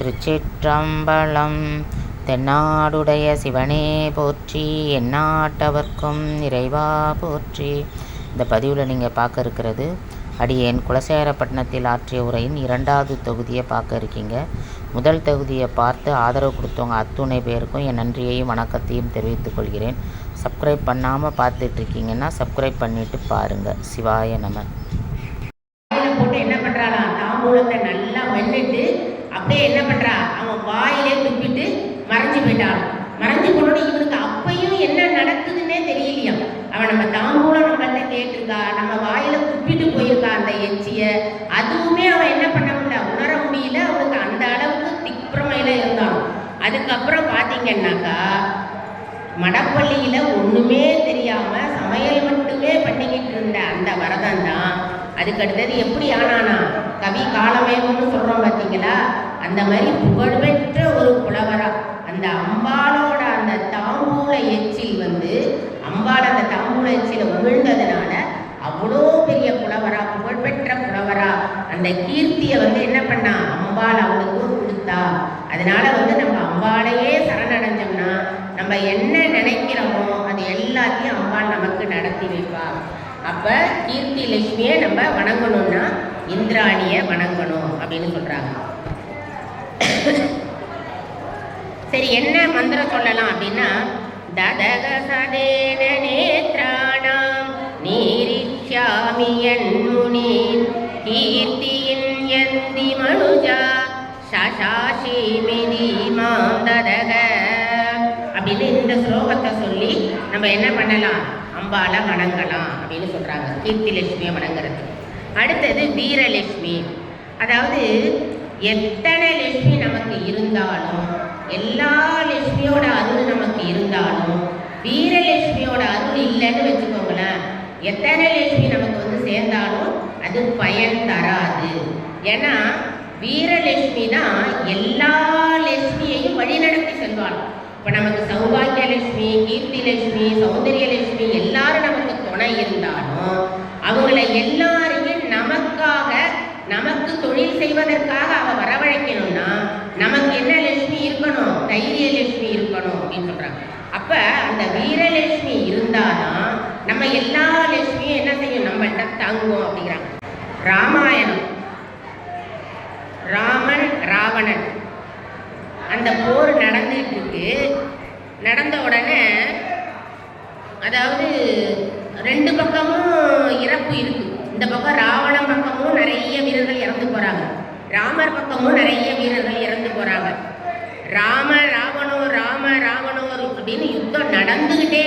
திருச்சிற்றம்பலம். தென்னாடுடைய சிவனே போற்றி, எந்நாட்டவர்க்கும் இறைவா போற்றி. இந்த பதிவில் நீங்கள் பார்க்க இருக்கிறது அடியேன் குலசேகரப்பட்டினத்தில் ஆற்றிய உரையின் 2வது தொகுதியை பார்க்க இருக்கீங்க. முதல் தொகுதியை பார்த்து ஆதரவு கொடுத்தவங்க அத்துணை பேருக்கும் என் நன்றியையும் வணக்கத்தையும் தெரிவித்துக் கொள்கிறேன். சப்ஸ்கிரைப் பண்ணாமல் பார்த்துட்ருக்கீங்கன்னா சப்ஸ்கிரைப் பண்ணிவிட்டு பாருங்கள். சிவாய நம. போட்டு என்ன பண்ணுறாளா, தாம்பூலத்தை நல்லா வெண்ணிட்டு அப்படியே என்ன பண்ணுறா, அவன் வாயிலே துப்பிட்டு மறைஞ்சு போயிட்டான். மறைஞ்சு போனோட இவனுக்கு அப்பையும் என்ன நடக்குதுன்னே தெரியலையா. அவன் நம்ம தாம்பூலம் நம்மள்கிட்ட கேட்டிருக்கா, நம்ம வாயில துப்பிட்டு போயிருக்கா அந்த எச்சிய, அதுவுமே அவன் என்ன பண்ண முடியல, உணர முடியல. அவனுக்கு அந்த அளவுக்கு திக்ரமையில இருந்தான். அதுக்கப்புறம் பார்த்தீங்கன்னாக்கா மடப்பள்ளியில ஒண்ணுமே தெரியாம சமையல் மட்டுமே பண்ணிக்கிட்டு இருந்த அந்த வரதன் தான் அதுக்கடுத்தது எப்படி ஆனானா, கவி காலமேகம்னு சொல்றோம் பார்த்தீங்களா, அந்த மாதிரி புகழ்பெற்ற ஒரு புலவரா. அந்த அம்பாளோட அந்த தாம்பூல எச்சில் அம்பாள் அந்த தாம்பூல எச்சில உமிழ்ந்ததுனால அவ்வளோ பெரிய புலவரா, புகழ்பெற்ற புலவரா. அந்த கீர்த்தியை என்ன பண்ணா, அம்பாள் அவளுக்கு கொடுத்தா. அதனால நம்ம அம்பாளையே சரணடைஞ்சோம்னா நம்ம என்ன நினைக்கிறோமோ அது எல்லாத்தையும் அம்பாள் நமக்கு நடத்தி வைப்பா. அப்ப கீர்த்தி லட்சுமியை நம்ம வணங்கணும்னா இந்திராணியை வணங்கணும் அப்படின்னு சொல்றாங்க. சரி, என்ன மந்திரம் சொல்லலாம் அப்படின்னா, ததக சதேன நேத்ராணாம் நீரிச்சாமியன் முனி கீர்த்தியின் யந்தி மனுஜா சசாஷி மிதி மாந்ததக அப்படின்னு இந்த ஸ்லோகத்தை சொல்லி நம்ம என்ன பண்ணலாம், அம்பாளை வணங்கலாம் அப்படின்னு சொல்றாங்க. கீர்த்தி லட்சுமியை வணங்குறது. அடுத்தது வீரலட்சுமி. அதாவது எத்தனை லட்சுமி நமக்கு இருந்தாலும், எல்லா லட்சுமியோட அருள் நமக்கு இருந்தாலும் வீரலட்சுமியோட அருள் இல்லைன்னு வச்சுக்கோங்களேன், எத்தனை லட்சுமி நமக்கு சேர்ந்தாலும் அது பயன் தராது. ஏன்னா வீரலட்சுமி தான் எல்லா லட்சுமியையும் வழிநடத்தி செல்வாள். இப்போ நமக்கு சௌபாகிய லட்சுமி, கீர்த்தி லட்சுமி, சௌந்தரிய லட்சுமி எல்லாரும் நமக்கு துணை இருந்தாலும் அவங்களை எல்லாரையும் நமக்காக, நமக்கு தொழில் செய்வதற்காக அவ வரவழைக்கணும்னா நமக்கு என்ன லட்சுமி இருக்கணும், தைரிய லட்சுமி இருக்கணும் அப்படின்னு சொல்றாங்க. அப்ப அந்த வீரலட்சுமி இருந்தாதான் நம்ம எல்லா லட்சுமியும் என்ன செய்யும், நம்மள்கிட்ட தங்கும் அப்படிங்கிறாங்க. ராமாயணம், ராமன் ராவணன் அந்த போர் நடந்துட்டு இருக்கு. நடந்த உடனே அதாவது 2 பக்கமும் இறப்பு இருக்கு. இந்த பக்கம் ராவணன் பக்கமும் நிறைய வீரர்கள் இறந்து போறாங்க, ராமர் பக்கமும் நிறைய வீரர்கள் இறந்து போறாங்க. ராம ராவணோர் அப்படின்னு யுத்தம் நடந்துகிட்டே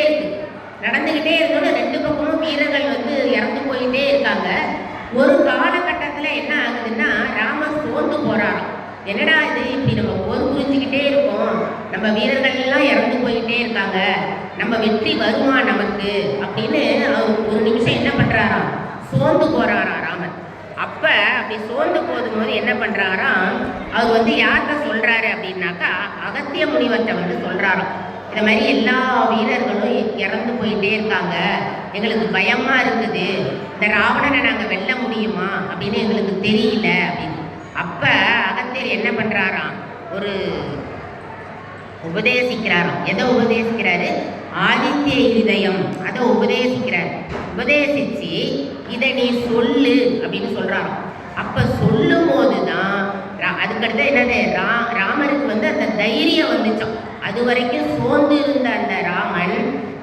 இருக்கணும். 2 பக்கமும் வீரர்கள் இறந்து போயிட்டே இருக்காங்க. ஒரு காலகட்டத்தில் என்ன ஆகுதுன்னா, ராமர் சோர்ந்து போறாராம். என்னடா இது, இப்படி நம்ம போர் புரிஞ்சுக்கிட்டே இருக்கோம், நம்ம வீரர்கள் எல்லாம் இறந்து போயிட்டே இருக்காங்க, நம்ம வெற்றி வருமா நமக்கு அப்படின்னு அவர் ஒரு நிமிஷம் என்ன பண்றாராம், சோர்ந்து போறாராம் ராமன். அப்ப அப்படி சோர்ந்து போகும்போது என்ன பண்றாராம், அவர் யார்கிட்ட சொல்றாரு அப்படின்னாக்கா அகத்திய முனிவர்கிட்ட சொல்றாராம். இந்த மாதிரி எல்லா வீரர்களும் இறந்து போயிட்டே இருக்காங்க, எங்களுக்கு பயமா இருக்குது, இந்த ராவணனை நாங்கள் வெல்ல முடியுமா அப்படின்னு எங்களுக்கு தெரியல அப்படின்னு. அப்ப அகத்தியர் என்ன பண்றாராம், ஒரு உபதேசிக்கிறாராம். எதை உபதேசிக்கிறாரு, ஆதித்ய இருதயம் அதை உபதேசிக்கிறார். உபதேசிச்சு இதை நீ சொல்லு அப்படின்னு சொல்றாராம். அப்ப சொல்லும் போதுதான் அதுக்கடுத்து என்னது, ராமருக்கு அந்த தைரியம் வந்துச்சான். அது வரைக்கும் சோர்ந்து இருந்த அந்த ராமன்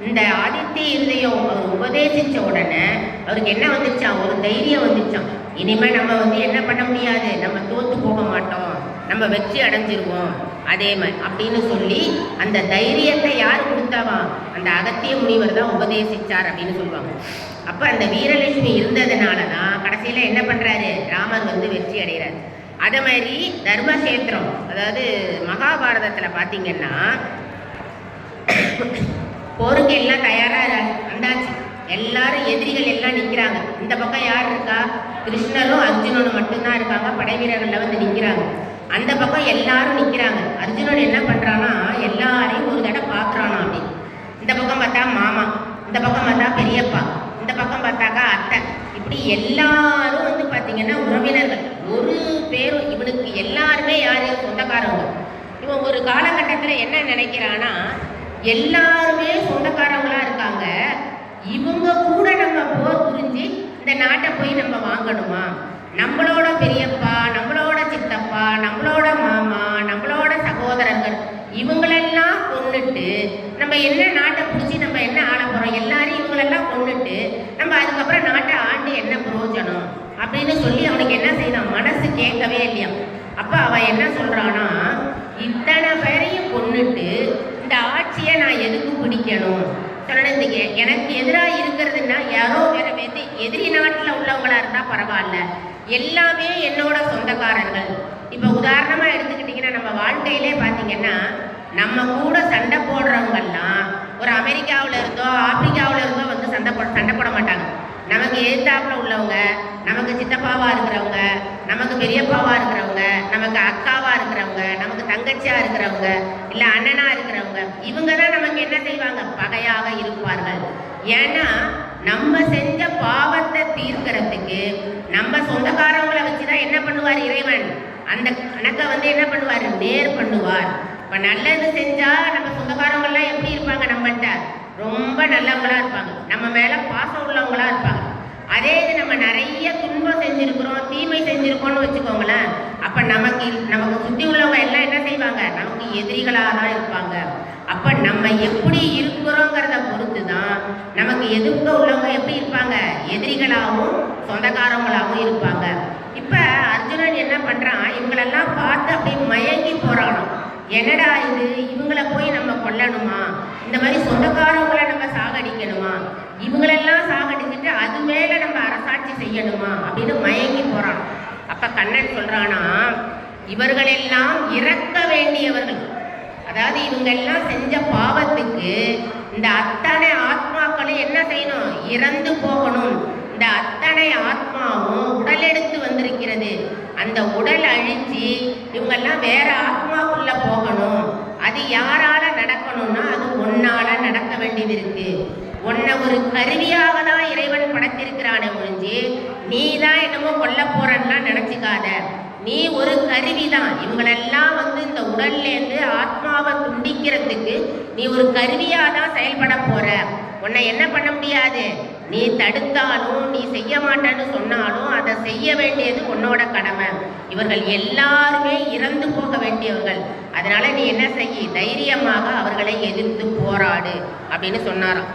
இந்த ஆதித்ய இருதயம் அவர் உபதேசிச்ச உடனே அவருக்கு என்ன வந்துச்சான், ஒரு தைரியம் வந்துச்சான். இனிமே நம்ம என்ன பண்ண முடியாது, நம்ம தோத்து போக மாட்டோம், நம்ம வெற்றி அடைஞ்சிருவோம் அதே மாதிரி அப்படின்னு சொல்லி அந்த தைரியத்தை யார் கொடுத்தாவா, அந்த அகத்திய முனிவர் தான் உபதேசிச்சார் அப்படின்னு சொல்லுவாங்க. அப்ப அந்த வீரலட்சுமி இருந்ததுனாலதான் கடைசியில என்ன பண்றாரு, ராமர் வெற்றி அடைகிறார். அதே மாதிரி தர்மசேத்திரம், அதாவது மகாபாரதத்துல பாத்தீங்கன்னா போருக்கு எல்லாம் தயாரா வந்தாச்சு. எல்லாரும் எதிரிகள் எல்லாம் நிற்கிறாங்க. இந்த பக்கம் யார் இருக்கா, கிருஷ்ணரும் அர்ஜுனனும் மட்டும்தான் இருக்காங்க, படை வீரர்கள் நிற்கிறாங்க. அந்த பக்கம் எல்லாரும் நிற்கிறாங்க. அர்ஜுனன் என்ன பண்றானா, எல்லாரையும் ஒரு தடவை பார்க்குறானா. அப்படி இந்த பக்கம் பார்த்தா மாமா, இந்த பக்கம் பார்த்தா பெரியப்பா, இந்த பக்கம் பார்த்தாக்கா அத்தை, இப்படி எல்லாரும் பார்த்தீங்கன்னா உறவினர்கள். ஒரு பேரும் இவனுக்கு எல்லாருமே யார் சொந்தக்காரங்க இவன் ஒரு காலகட்டத்தில் என்ன நினைக்கிறான்னா, எல்லாருமே சொந்தக்காரங்களா இருக்காங்க, இவங்க கூட நம்ம போர் புரிஞ்சு இந்த நாட்டை போய் நம்ம வாங்கணுமா? நம்மளோட பெரியப்பா, நம்மளோட சித்தப்பா, நம்மளோட மாமா, நம்மளோட சகோதரர்கள் இவங்களெல்லாம் கொன்னுட்டு நம்ம என்ன நாட்டை பிடிச்சி நம்ம என்ன ஆள போகிறோம்? எல்லாரும் இவங்களெல்லாம் கொன்னுட்டு நம்ம அதுக்கப்புறம் நாட்டை ஆண்டு என்ன பிரயோஜனம் அப்படின்னு சொல்லி அவனுக்கு என்ன செய்யலாம், மனசு கேட்கவே இல்லையா. அப்போ அவன் என்ன சொல்கிறான்னா, இத்தனை பேரையும் கொன்னுட்டு இந்த ஆட்சியை நான் எதுக்கு பிடிக்கணும்? சொன்னது எனக்கு எதிராக இருக்கிறதுன்னா யாரோ வேற எதிரி நாட்டில் உள்ளவங்களா இருந்தால் பரவாயில்ல, எல்லாமே என்னோட சொந்தக்காரர்கள். இப்போ உதாரணமாக எடுத்துக்கிட்டிங்கன்னா நம்ம வாழ்க்கையிலே பார்த்தீங்கன்னா நம்ம கூட சண்டை போடுறவங்கெல்லாம் ஒரு அமெரிக்காவில் இருந்தோ ஆப்பிரிக்காவில் இருந்தோ வந்து சண்டை போட மாட்டாங்க. நமக்கு எதிர்த்தாப்புல உள்ளவங்க, நமக்கு சித்தப்பாவாக இருக்கிறவங்க, நமக்கு பெரியப்பாவாக இருக்கிறவங்க, நமக்கு அக்காவாக இருக்கிறவங்க, நமக்கு தங்கச்சியாக இருக்கிறவங்க, இல்லை அண்ணனாக இருக்கிறவங்க, இவங்க தான் நமக்கு என்ன செய்வாங்க, பகையாக இருப்பார்கள். ஏன்னா நம்ம செஞ்ச பாவத்தை தீர்க்கிறதுக்கு நம்ம சொந்தக்காரங்களை வச்சு தான் என்ன பண்ணுவார் இறைவன், அந்த கணக்கை வந்து என்ன பண்ணுவார், நேர் பண்ணுவார். இப்போ நல்லது செஞ்சால் நம்ம சொந்தக்காரங்கள்லாம் எப்படி இருப்பாங்க, நம்மகிட்ட ரொம்ப நல்லவங்களா இருப்பாங்க, நம்ம மேலே பாசம் உள்ளவங்களா இருப்பாங்க. அதே இது நம்ம நிறைய துன்பம் செஞ்சுருக்கிறோம், தீமை செஞ்சுருக்கோம்னு வச்சுக்கோங்களேன், அப்போ நமக்கு சுற்றி உள்ளவங்க எல்லாம் என்ன செய்வாங்க, நமக்கு எதிரிகளாக தான் இருப்பாங்க. அப்போ நம்ம எப்படி இருக்கிறோங்கிறத பொறுத்து தான் நமக்கு எதிர்க்க உள்ளவங்க எப்படி இருப்பாங்க, எதிரிகளாகவும் சொந்தக்காரங்களாகவும் இருப்பாங்க. இப்போ அர்ஜுனன் என்ன பண்ணுறான், இவங்களெல்லாம் பார்த்து அப்படியே மயங்கி போகிறானோ, என்னடா இது, இவங்களை போய் நம்ம கொல்லணுமா, இந்த மாதிரி சொந்தக்காரங்களை நம்ம சாகடிக்கணுமா, இவங்களெல்லாம் சாகடிச்சுட்டு அது மேலே நம்ம அரசாட்சி செய்யணுமா அப்படின்னு மயங்கி போகிறான். அப்போ கண்ணன் சொல்கிறானா, இவர்களெல்லாம் இறக்க வேண்டியவர்கள், அதாவது இவங்கெல்லாம் செஞ்ச பாவத்துக்கு இந்த அத்தனை ஆத்மாக்களும் என்ன செய்யணும், இறந்து போகணும். இந்த அத்தனை ஆத்மாவும் உடல் எடுத்து வந்திருக்கிறது, அந்த உடல் அழிச்சு இவங்கெல்லாம் வேற ஆத்மாவுக்குள்ள போகணும். அது யாரால நடக்கணும்னா அது ஒன்னால நடக்க வேண்டியது இருக்கு. உன்னை ஒரு கருவியாக தான் இறைவன் படைத்திருக்கிறானே ஒழிஞ்சு நீ தான் என்னமோ கொல்ல போறன்னுலாம் நினைச்சுக்காத. நீ ஒரு கருவி தான். இவங்களெல்லாம் வந்து இந்த உடல்லேருந்து ஆத்மாவை துண்டிக்கிறதுக்கு நீ ஒரு கருவியாக தான் செயல்பட போற. உன்னை என்ன பண்ண முடியாது, நீ தடுத்தாலும் நீ செய்ய மாட்டேன்னு சொன்னாலும் அதை செய்ய வேண்டியது உன்னோட கடமை. இவர்கள் எல்லாருமே இறந்து போக வேண்டியவர்கள், அதனால நீ என்ன செய்ய, தைரியமாக அவர்களை எதிர்த்து போராடு அப்படின்னு சொன்னாராம்.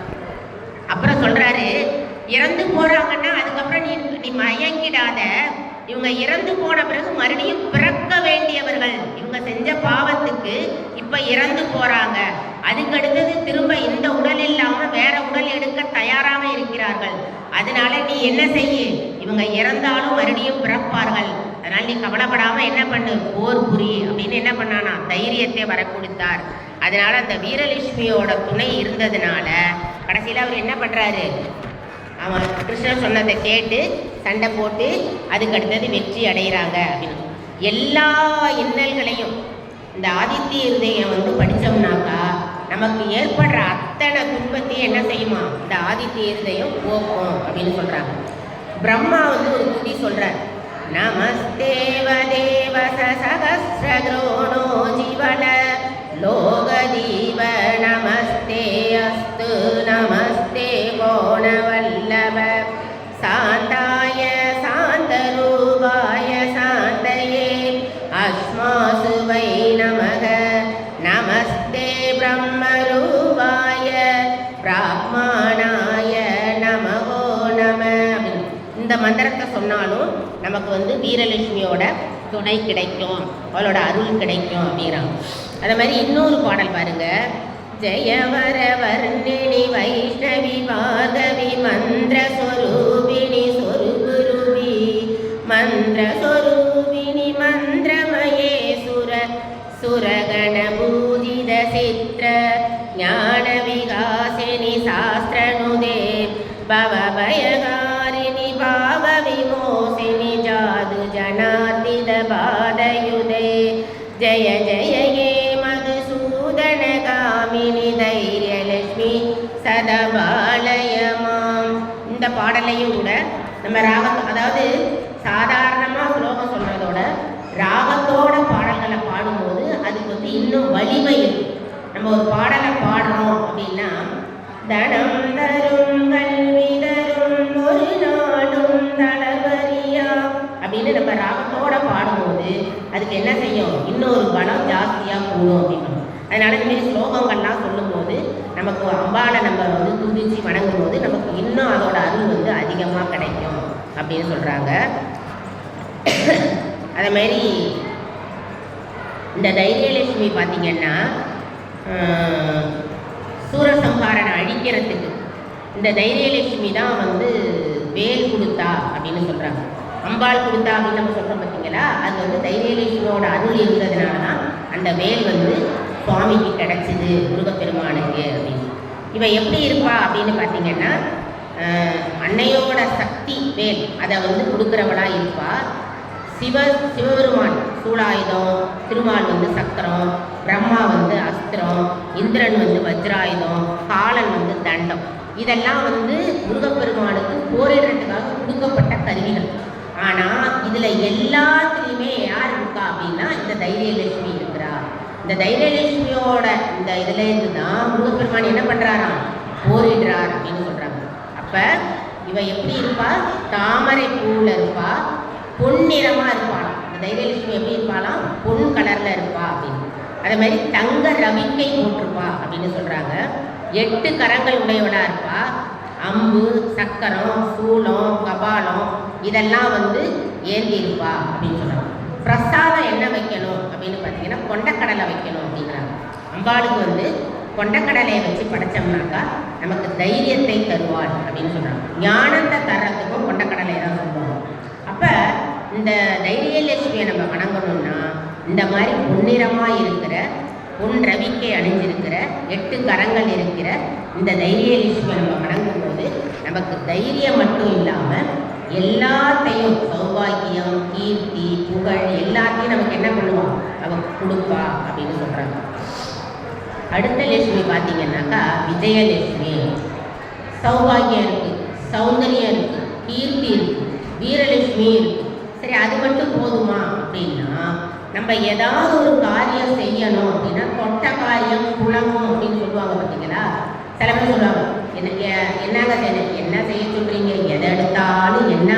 அப்புறம் சொல்றாரு, இறந்து போறாங்கன்னா அதுக்கப்புறம் நீ மயங்கிடாத, இவங்க இறந்து போன பிறகு மறுபடியும் பிறக்க வேண்டியவர்கள். இவங்க செஞ்ச பாவத்துக்கு இப்ப இறந்து போறாங்க, அதுக்கடுத்தது திரும்ப இந்த உடல் இல்லாம வேற உடல் எடுக்க தயாராக இருக்கிறார்கள். அதனால நீ என்ன செய்ய, இவங்க இறந்தாலும் மறுபடியும் பிறப்பார்கள், அதனால நீ கவலைப்படாம என்ன பண்ணு, போர் புரி அப்படின்னு என்ன பண்ணானா தைரியத்தை வர கொடுத்தார். அதனால அந்த வீரலட்சுமியோட துணை இருந்ததுனால கடைசியில் அவர் என்ன பண்றாரு, அவன் கிருஷ்ணன் சொன்னதை கேட்டு சண்டை போட்டு அதுக்கடுத்தது வெற்றி அடைகிறாங்க அப்படின்னு. எல்லா இன்னல்களையும் இந்த ஆதித்ய ஹிருதயம் வந்து படித்தோம்னாக்கா நமக்கு ஏற்படுற அத்தனை துன்பத்தையும் என்ன செய்யுமா, இந்த ஆதித்ய ஹிருதயம் போக்கும் அப்படின்னு சொல்கிறாங்க. பிரம்மா வந்து ஒரு துதி சொல்கிறார், நமஸ்தேவ தேவ சகஸ்ரக்ரோணோ ஜீவன லோகதீவ நமஸ்தே அஸ்து நமஸ்தே கோணவல்லப சாந்தாய சாந்தரூபாய சாந்தயே அஸ்மாசு வை நமக நமஸ்தே பிரம்மரூபாய பிராப்மானாய நமகோ நம. இந்த மந்திரத்தை சொன்னாலும் நமக்கு வந்து வீரலட்சுமியோட துணை கிடைக்கும், அவளோட அருள் கிடைக்கும் அப்படிங்கிறாங்க. அதே மாதிரி இன்னொரு பாடல் பாருங்க, ஜெயவர வர்ணினி வைஷ்ணவி மாதவி மந்திரஸ்வரூபிணி சொருகுருவி மந்திரஸ்வரூபிணி மந்திரமயே சுரகண பூஜித சித்ர ஞான விகாசினி சாஸ்திரனுதே பவபயகாரிணி பாவ விமோசினி ஜாது ஜனாதித பாதயுதே ஜய ஜய ஏ மதுசூதன காமினி தைரியலட்சுமி சதபாலயமாம். இந்த பாடலையும் கூட நம்ம ராகம், அதாவது சாதாரணமாக ஸ்லோகம் சொல்றதோட ராகத்தோட பாடல்களை பாடும்போது அதுக்கு வந்து நம்ம ஒரு பாடலை பாடுறோம் அப்படின்னா, தனம் தரும் கல்வி தரும் ஒரு நாடும் தளபரியா அப்படின்னு நம்ம ராகத்தோட பாடும்போது அதுக்கு என்ன செய்யும், இன்னொரு பலம் ஜாஸ்தியாக கூடும் அப்படின்னு. அதனால இந்த மாதிரி ஸ்லோகங்கள்லாம் சொல்லும்போது நமக்கு அம்பாளை நம்ம வந்து துதிச்சு வணங்கும் போது நமக்கு இன்னும் அதோட அருள் வந்து அதிகமாக கிடைக்கும் அப்படின்னு சொல்கிறாங்க. அதே மாதிரி இந்த தைரியலட்சுமி பார்த்திங்கன்னா சூரசம்ஹாரனை அழிக்கிறதுக்கு இந்த தைரியலட்சுமி தான் வந்து வேல் கொடுத்தா அப்படின்னு சொல்கிறாங்க. அம்பாள் கொடுத்தா அப்படின்னு நம்ம சொல்கிறோம் பார்த்தீங்களா, அது வந்து தைரியலட்சுமியோட அருள் இருந்ததுனால தான் அந்த வேல் வந்து சுவாமிக்கு கிடச்சிது, முருகப்பெருமானுக்கு அப்படின்னு. இவன் எப்படி இருப்பா அப்படின்னு பார்த்தீங்கன்னா, அன்னையோட சக்தி வேல் அதை வந்து கொடுக்குறவளாக இருப்பா. சிவபெருமான் சூலாயுதம், திருமால் வந்து சக்கரம், பிரம்மா வந்து அஸ்திரம், இந்திரன் வந்து வஜ்ராயுதம், காலன் வந்து தண்டம். இதெல்லாம் வந்து முருகப்பெருமானுக்கு போரிடுறதுக்காக கொடுக்கப்பட்ட கருவிகள். ஆனால் இதில் எல்லாத்துலேயுமே யார் இருக்கா அப்படின்னா இந்த தைரியலட்சுமி இருக்கிறார். இந்த தைரியலட்சுமியோட இந்த இதுலேருந்து தான் முருகப்பெருமான் என்ன பண்ணுறாராம், போரிடுறார் அப்படின்னு சொல்கிறாங்க. அப்போ இவ எப்படி இருப்பா, தாமரை பூவில் இருப்பா, பொன்னிறமாக இருப்பாள். இந்த தைரியலட்சுமி எப்படி இருப்பாலாம், பொன் கலரில் இருப்பா அப்படின்னு. அதே மாதிரி தங்க ரவிக்கை போட்டிருப்பா அப்படின்னு சொல்கிறாங்க. 8 கரங்கள் உடையவளாக இருப்பா. அம்பு, சக்கரம், சூலம், கபாலம் இதெல்லாம் வந்து ஏந்தி இருப்பா அப்படின்னு சொல்கிறாங்க. பிரசாதம் என்ன வைக்கணும் அப்படின்னு பார்த்தீங்கன்னா கொண்டக்கடலை வைக்கணும் அப்படிங்கிறாங்க. அம்பாளுக்கு வந்து கொண்டக்கடலையை வச்சு படைச்சோம்னாக்கா நமக்கு தைரியத்தை தருவாள் அப்படின்னு சொல்கிறாங்க. ஞானத்தை தர்றதுக்கும் கொண்டக்கடலையை தான் சொல்லுவாங்க. அப்போ இந்த தைரியலட்சுமியை நம்ம வணங்கணும்னா இந்த மாதிரி பொன்னிறமாக இருக்கிற, பொன் ரவிக்கை அணிஞ்சிருக்கிற, 8 கரங்கள் இருக்கிற இந்த தைரியலட்சுமியை நம்ம வணங்கும் போது நமக்கு தைரியம் மட்டும் இல்லாமல் எல்லாத்தையும் சௌபாகியம், கீர்த்தி, புகழ் எல்லாத்தையும் நமக்கு என்ன பண்ணுவோம், நமக்கு கொடுப்பா அப்படின்னு சொல்கிறாங்க. அடுத்த லட்சுமி பார்த்தீங்கன்னாக்கா விஜயலட்சுமி. சௌபாகியம் இருக்குது, சௌந்தரியம் இருக்குது, கீர்த்தி இருக்குது, வீரலட்சுமி இருக்குது. சரி, அது மட்டும் போதுமா அப்படின்னா நம்ம ஏதாவது ஒரு காரியம் செய்யணும் அப்படின்னா தொட்ட காரியம் குலங்கும் அப்படின்னு சொல்லுவாங்க பார்த்தீங்களா. சில பேர் சொல்லுவாங்க, எனக்கு என்னங்க என்ன செய்ய சொல்கிறீங்க, எதை எடுத்தாலும் என்ன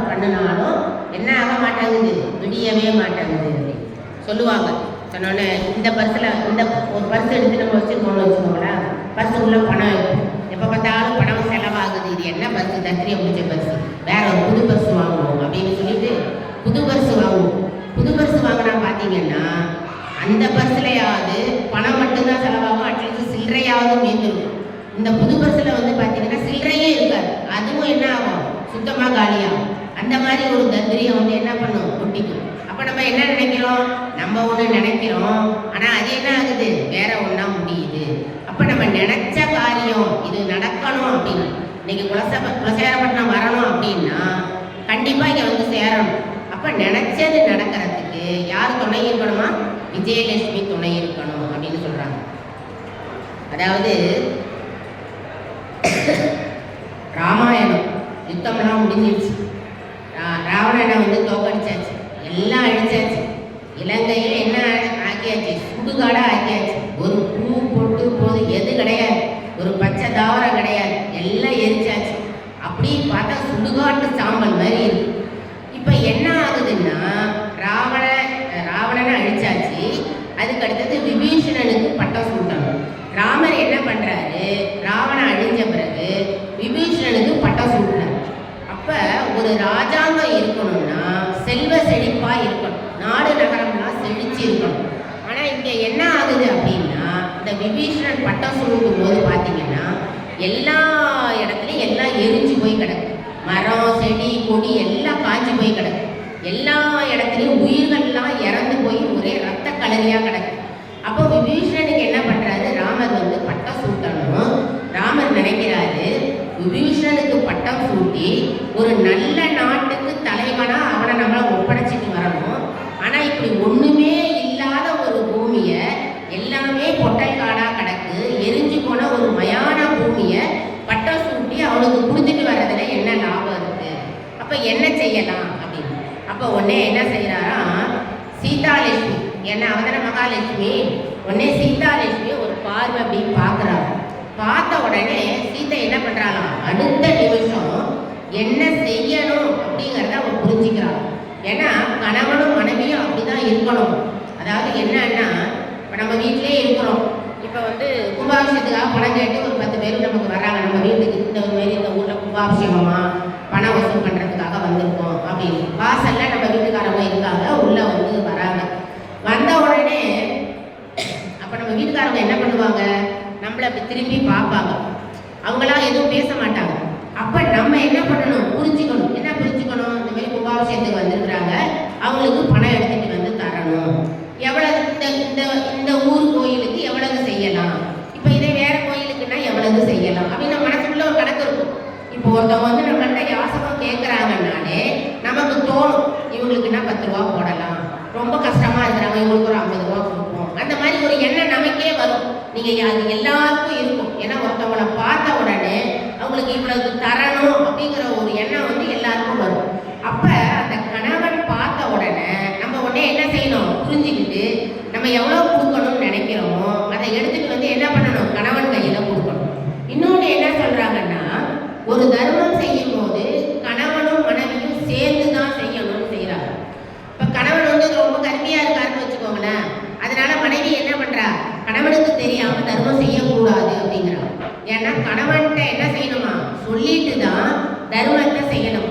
பண்ணினாலும் என்ன ஆக மாட்டேங்குது, விடியவே மாட்டேங்குது அப்படின்னு சொல்லுவாங்க. சொன்னோன்னே இந்த பர்ஸில் இந்த ஒரு பர்ஸ் எடுத்து நம்ம வச்சுருக்கோம்னு வச்சுக்கோங்களேன், பர்ஸுக்குள்ளே பணம் இருக்கும், எப்போ பார்த்தாலும் பணம் செலவாகுது, இது என்ன பர்ஸு, தத்திரியை முடிச்ச பர்ஸு, வேற ஒரு புது பர்ஸ் வாங்குவோம் அப்படின்னு சொல்லிட்டு புது பர்ஸு வாங்குவோம். புது பர்ஸு வாங்கினா பார்த்தீங்கன்னா அந்த பர்ஸ்லையாவது பணம் மட்டும்தான் செலவாகும், அட்லீஸ்ட் சில்லறையாவது மீந்துடும். இந்த புது பர்ஸில் வந்து பார்த்தீங்கன்னா சில்லறையே இருக்காது, அதுவும் என்ன ஆகும், சுத்தமாக காலியாகும். அந்த மாதிரி ஒரு தத்திரியை வந்து என்ன பண்ணும், கொட்டிக்கும். அப்போ நம்ம என்ன நினைக்கிறோம், நம்ம ஒன்று நினைக்கிறோம், ஆனால் அது என்ன ஆகுது, வேற ஒன்றா முடியுது. அப்போ நம்ம நினைச்ச காரியம் இது நடக்கணும் அப்படின்னு, இன்னைக்கு குலசேகரப்பட்டினம் வரணும் அப்படின்னா கண்டிப்பாக இங்கே வந்து சேரணும். அப்போ நினைச்சது நடக்கிறதுக்கு யார் துணை இருக்கணுமா, விஜயலட்சுமி துணை இருக்கணும் அப்படின்னு சொல்கிறாங்க. அதாவது ராமாயணம் யுத்தம்லாம் முடிஞ்சிருச்சு, ராவணனை வந்து தோக்கடிச்சாச்சு, எல்லாம் அழிச்சாச்சு, இலங்கையே என்ன ஆக்கியாச்சு, சுடுகாடாக ஆக்கியாச்சு. ஒரு பூ பொட்டு போது எது கிடையாது, ஒரு பச்சை தாவரம் கிடையாது, எல்லாம் எரிச்சாச்சு. அப்படி பார்த்தா சுடுகாட்டு சாம்பல் மாதிரி இருக்கு. இப்போ என்ன ஆகுதுன்னா ராவணனை அழிச்சாச்சு, அதுக்கு அடுத்தது விபீஷணனுக்கு பட்டம் சூட்டணும். ராமர் என்ன பண்ணுறாரு, ராவணன் அழிஞ்ச பிறகு விபீஷணனுக்கு பட்டம் சூட்டினார். அப்போ ஒரு ராஜாங்கம் இருக்கணும்னா செல்வ செழிப்பாக இருக்கணும், நாடு நகரம்லாம் செழிச்சு இருக்கணும். ஆனால் இங்கே என்ன ஆகுது அப்படின்னா இந்த விபீஷணன் பட்டம் சூட்டும் போது பார்த்தீங்கன்னா எல்லா இடத்துலையும் எல்லாம் எரிஞ்சு போய் கிடக்கு, மரம் செடி கொடி எல்லாம் காஞ்சி போய் கிடக்கு, எல்லா இடத்துலையும் உயிர்கள்லாம் இறந்து போய் ஒரே ரத்த கலரியாக கிடக்கு. அப்போ விபீஷணனுக்கு என்ன பண்ணுறாரு, ராமர் வந்து பட்டம் சூட்டணும். ராமர் நினைக்கிறாரு விபீஷணனுக்கு பட்டம் சூட்டி ஒரு நல்ல நாட்டுக்கு தலைவனாக அவனை நம்மளை ஒப்படைச்சிட்டு வரணும். ஆனால் இப்படி ஒன்றுமே இல்லாத ஒரு பூமியை, எல்லாமே பொட்டல் காடாக கிடக்கு, எரிஞ்சு போன ஒரு மயான பூமியை பட்டம் சூட்டி அவனுக்கு கொடுத்துட்டு வர்றதுல என்ன லாபம் இருக்குது, அப்போ என்ன செய்யலாம் அப்படின்னு. அப்போ உடனே என்ன செய்கிறாரா, சீதாலட்சுமி, ஏன்னா அவன் நம்ம மகாலட்சுமி. உடனே சீதாலட்சுமி ஒரு பார்வை அப்படி பார்க்குறாங்க. பார்த்த உடனே சீதை என்ன பண்ணுறாளாம், அடுத்த நிமிஷம் என்ன செய்யணும் அப்படிங்கிறத அவன் புரிஞ்சுக்கிறான். ஏன்னா கணவனும் மனைவியும் அப்படி தான் இருக்கணும். அதாவது என்னன்னா, இப்போ நம்ம வீட்டிலே இருக்கிறோம். இப்போ வந்து கும்பாபிஷேகத்துக்காக பணம் கேட்டு ஒரு 10 பேர் நமக்கு வராங்க நம்ம வீட்டுக்கு. இந்த மாரி இந்த ஊரில் கும்பாபிஷேகமா பணம் வசூல் பண்ணுறதுக்காக வந்திருக்கோம் அப்படின்னு. வாசலில் நம்ம வீட்டுக்காரங்க இருக்காங்க, உள்ளே வந்து வராங்க. வந்த உடனே அப்போ நம்ம வீட்டுக்காரங்க என்ன பண்ணுவாங்க, நம்மளை அப்படி திரும்பி பார்ப்பாங்க. அவங்களாம் எதுவும் பேச மாட்டாங்க. அப்போ நம்ம என்ன பண்ணணும், புரிஞ்சுக்கணும். என்ன புரிஞ்சுக்கணும், இந்த மாதிரி கும்பாபிஷேகத்துக்கு வந்திருக்கிறாங்க, அவங்களுக்கு பணம் எடுத்துகிட்டு வந்து தரணும். எவ்வளவு இந்த ஊர் கோயிலுக்கு எவ்வளவு செய்யலாம், இப்போ இதே வேற கோயிலுக்குன்னா எவ்வளவு செய்யலாம் அப்படின்னு நம்ம மனசுக்குள்ள ஒரு கணக்கு இருக்கும். இப்போ ஒருத்தவங்க வந்து நம்மள்கிட்ட யாசகம் கேட்குறாங்கன்னாலே நமக்கு தோணும், இவங்களுக்குன்னா 10 ரூபா போடலாம், ரொம்ப கஷ்டமாக இருக்கிறாங்க இவங்களுக்கு ஒரு 50 ரூபா கொடுப்போம். அந்த மாதிரி ஒரு எண்ணம் நமக்கே வரும். நீங்கள் அது எல்லாருக்கும் இருக்கும். ஏன்னா ஒருத்தவங்களை பார்த்த உடனே அவங்களுக்கு இவ்வளவு தரணும் அப்படிங்கிற ஒரு எண்ணம் வந்து எல்லாருக்கும் வரும். அப்போ அந்த கணவன் பார்த்த உடனே நம்ம உடனே என்ன செய்யணும், புரிஞ்சுக்கிட்டு நம்ம எவ்வளோ கொடுக்கணும்னு நினைக்கிறோமோ அதை எடுத்துகிட்டு வந்து என்ன பண்ணணும், கணவன் கையில் கொடுக்கணும். இன்னொன்று என்ன சொல்கிறாங்கன்னா, ஒரு தர்மம் செய்யும் போது கணவனும் மனைவியும் சேர்ந்து தான் செய்யணும்னு செய்கிறாங்க. இப்போ கணவன் வந்து ரொம்ப கருமையாக இருக்காருன்னு வச்சுக்கோங்களேன், அதனால மனைவி என்ன பண்ணுறா, கணவனுக்கு தெரியாமல் தர்மம் செய்யக்கூடாது அப்படிங்கிறாங்க. ஏன்னா கணவன்கிட்ட என்ன செய்யணுமா, சொல்லிட்டு தான் தர்மத்தை செய்யணும்.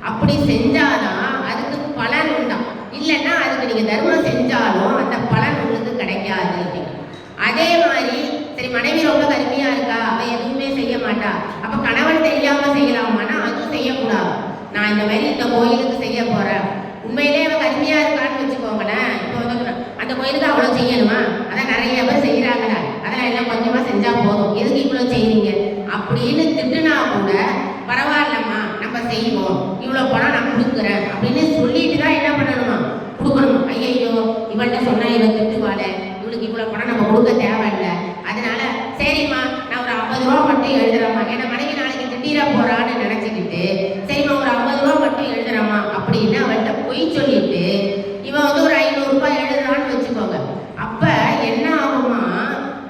அப்படி செஞ்சாதான் அதுக்கு பலன் உண்டாம். இல்லைன்னா அதுக்கு நீங்கள் தர்மம் செஞ்சாலும் அந்த பலன் உங்களுக்கு கிடைக்காது அப்படின்னு. அதே மாதிரி சரி மனைவி ரொம்ப கருமையாக இருக்கா, அவன் எதுவுமே செய்ய மாட்டா, அப்போ கணவன் தெரியாமல் செய்யலாமான்னா அதுவும் செய்யக்கூடாது. நான் இந்த மாதிரி இந்த கோயிலுக்கு செய்ய போகிறேன், உண்மையிலே அவன் கருமையாக இருக்கான்னு வச்சுக்கோங்களேன், இப்போ வந்து அந்த கோயிலுக்கு அவ்வளோ செய்யணுமா, அதான் நிறைய பேர் செய்கிறாங்களே, அதெல்லாம் எல்லாம் கொஞ்சமாக செஞ்சால் போதும், எதுக்கு இவ்வளோ செய்வீங்க அப்படின்னு திட்டுனா கூட பரவாயில்லம்மா நம்ம செய்வோம், இவ்வளோ பணம் நான் கொடுக்குறேன் அப்படின்னு சொல்லிட்டு தான் என்ன பண்ணணுமா, கொடுக்கணும். ஐயோ இவள்கிட்ட சொன்னால் இவன் திட்டுவாள, இவளுக்கு இவ்வளோ பணம் நம்ம கொடுக்க தேவையில்லை, அதனால சரிம்மா நான் ஒரு 50 ரூபா மட்டும் எழுதுறேம்மா, ஏன்னா மனைவி நாளைக்கு திட்டிட போறான்னு நினச்சிக்கிட்டு சரிம்மா ஒரு 50 ரூபா மட்டும் எழுதுறேம்மா அப்படின்னு அவள்கிட்ட பொய் சொல்லிட்டு இவன் வந்து ஒரு 500 ரூபாய் எழுதுறான்னு வச்சுக்கோங்க. அப்போ என்ன ஆகுமா,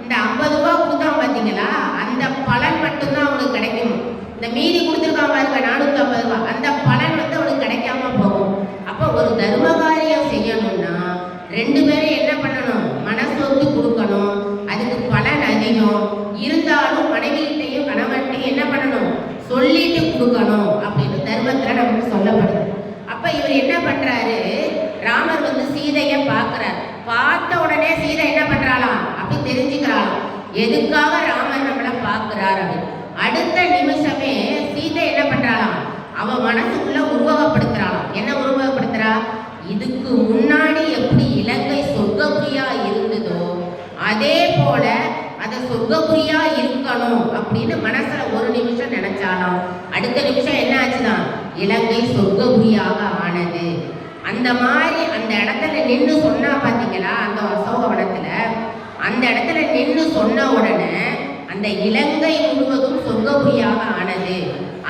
இந்த 50 ரூபா கொடுத்தான் பார்த்தீங்களா, அந்த பலன் மட்டும்தான் அவனுக்கு கிடைக்கும். இந்த மீதி கொடுத்துருக்கான் பாருங்க 450 ரூபா, அந்த பலன் வந்து அவனுக்கு கிடைக்காம போகும். அப்போ ஒரு தர்ம காரியம் செய்யணும்னா 2 பேரும் என்ன பண்ணணும், மனசொத்து கொடுக்கணும், அதுக்கு பலன் அதிகம் இருந்தாலும் மனைவிகிட்டையும் கணவன்கிட்டையும் என்ன பண்ணணும், சொல்லிட்டு கொடுக்கணும் அப்படின்னு தர்மத்தில் நமக்கு சொல்லப்படுது. அப்போ இவர் என்ன பண்ணுறாரு, ராமர் வந்து சீதையை பார்க்குறாரு. பார்த்த உடனே சீதை என்ன பண்ணுறாளாம், அப்படி தெரிஞ்சுக்கிறாளாம் எதுக்காக ராமர் நம்மளை பார்க்குறாரு அப்படின்னு. அடுத்த நிமிஷமே சீதை என்ன பண்ணுறாளாம், அவன் மனசுக்குள்ள உருவகப்படுத்துறாளாம். என்ன உருவகப்படுத்துறா, இதுக்கு முன்னாடி எப்படி இலங்கை சொர்க்கபுரியா இருந்ததோ அதே போல அதை சொர்க்கபுரியா இருக்கணும் அப்படின்னு மனசுல ஒரு நிமிஷம் நினைச்சாலும் அடுத்த நிமிஷம் என்ன ஆச்சுதான், இலங்கை சொர்க்கபுரியாக ஆனது. அந்த மாதிரி அந்த இடத்துல நின்று சொன்னா பார்த்தீங்களா, அந்த அசோகவனத்துல அந்த இடத்துல நின்று சொன்ன உடனே அந்த இலங்கை முழுவதும் சொர்க்கபுரியாக ஆனது.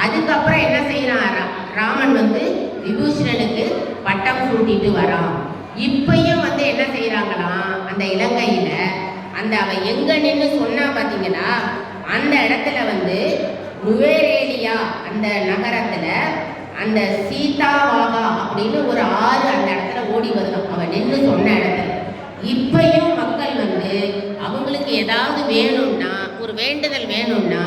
அதுக்கப்புறம் என்ன செய்யறான், ராமன் வந்து விபூஷணனுக்கு பட்டம் சூட்டிட்டு வரான். இப்பயும் வந்து என்ன செய்யறாங்களாம், அந்த இலங்கையில அந்த அவன் எங்க நின்று சொன்னா பார்த்தீங்கன்னா அந்த இடத்துல வந்து நுவேரேலியா அந்த நகரத்துல அந்த சீதாவாகா அப்படின்னு ஒரு ஆறு அந்த இடத்துல ஓடி வருதான் அவன் நின்று சொன்ன இடத்துல. இப்பயும் மக்கள் வந்து அவங்களுக்கு ஏதாவது வேணும்னா, ஒரு வேண்டுதல் வேணும்னா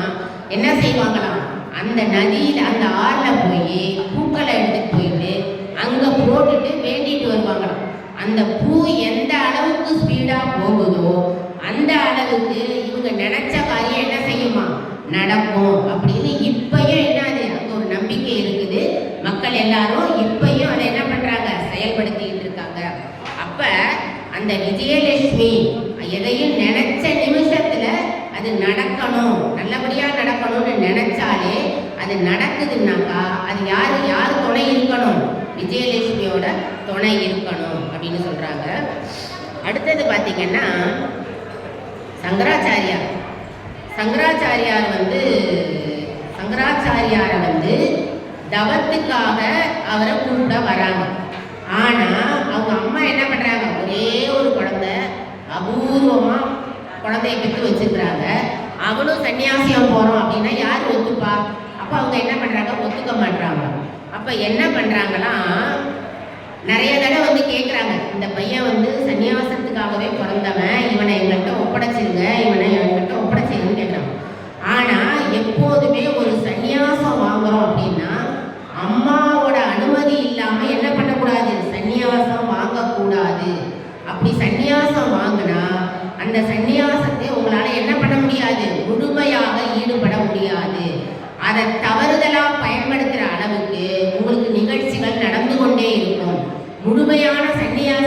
என்ன செய்வாங்களாம், அந்த நதியில் அந்த ஆறில் போய் பூக்களை எடுத்துட்டு போயிட்டு அங்கே போட்டுட்டு வேண்டிட்டு வருவாங்களாம். அந்த பூ எந்த அளவுக்கு ஸ்பீடாக போகுதோ அந்த அளவுக்கு இவங்க நினைச்ச காரியம் என்ன செய்யுமா, நடக்கும் அப்படின்னு இப்பயும் என்னது அங்கே ஒரு நம்பிக்கை இருக்குது. மக்கள் எல்லாரும் இப்பயும் அதை என்ன பண்ணுறாங்க, செயல்படுத்திக்கிட்டு இருக்காங்க. அப்போ அந்த விஜயலட்சுமி எதையும் நினைச்ச நிமிஷத்துல அது நடக்கணும், நல்லபடியா நடக்கணும்னு நினைச்சாலே அது நடக்குதுன்னாக்கா அது யார் துணை இருக்கணும், விஜயலட்சுமியோட துணை இருக்கணும் அப்படின்னு சொல்றாங்க. அடுத்தது பார்த்தீங்கன்னா சங்கராச்சாரியாரை வந்து தவத்துக்காக அவரை கூப்பிட வராங்க. ஆனா அவங்க அம்மா என்ன பண்றாங்க, ஒரே ஒரு குழந்தை பூர்வமாக குழந்தைய பெற்று வச்சுருக்குறாங்க. அவனும் சன்னியாசியம் போகிறோம் அப்படின்னா யார் ஒத்துப்பா? அப்போ அவங்க என்ன பண்ணுறாங்க? ஒத்துக்க மாட்டுறாங்க. அப்போ என்ன பண்ணுறாங்கன்னா, நிறைய தடவை வந்து கேட்குறாங்க, இந்த பையன் வந்து சன்னியாசத்துக்காகவே பிறந்தவன், இவனை எங்கள்கிட்ட ஒப்படைச்சிருங்க, இவனை எங்கள்கிட்ட ஒப்படைச்சிருங்கன்னு கேட்குறாங்க. ஆனால் எப்போதுமே ஒரு சன்னியாசம் வாங்குறோம் அப்படின்னா அம்மாவோட அனுமதி இல்லாமல் என்ன பண்ணக்கூடாது? சன்னியாசம் வாங்கக்கூடாது. அப்படி சன்னியாசம் வாங்கினா அந்த சன்னியாசத்தை உங்களால் என்ன பண்ண முடியாது? முழுமையாக ஈடுபட முடியாது. அதை தவறுதலாக பயன்படுத்துகிற அளவுக்கு உங்களுக்கு நிகழ்ச்சிகள் நடந்து கொண்டே இருக்கும். முழுமையான சன்னியாசம்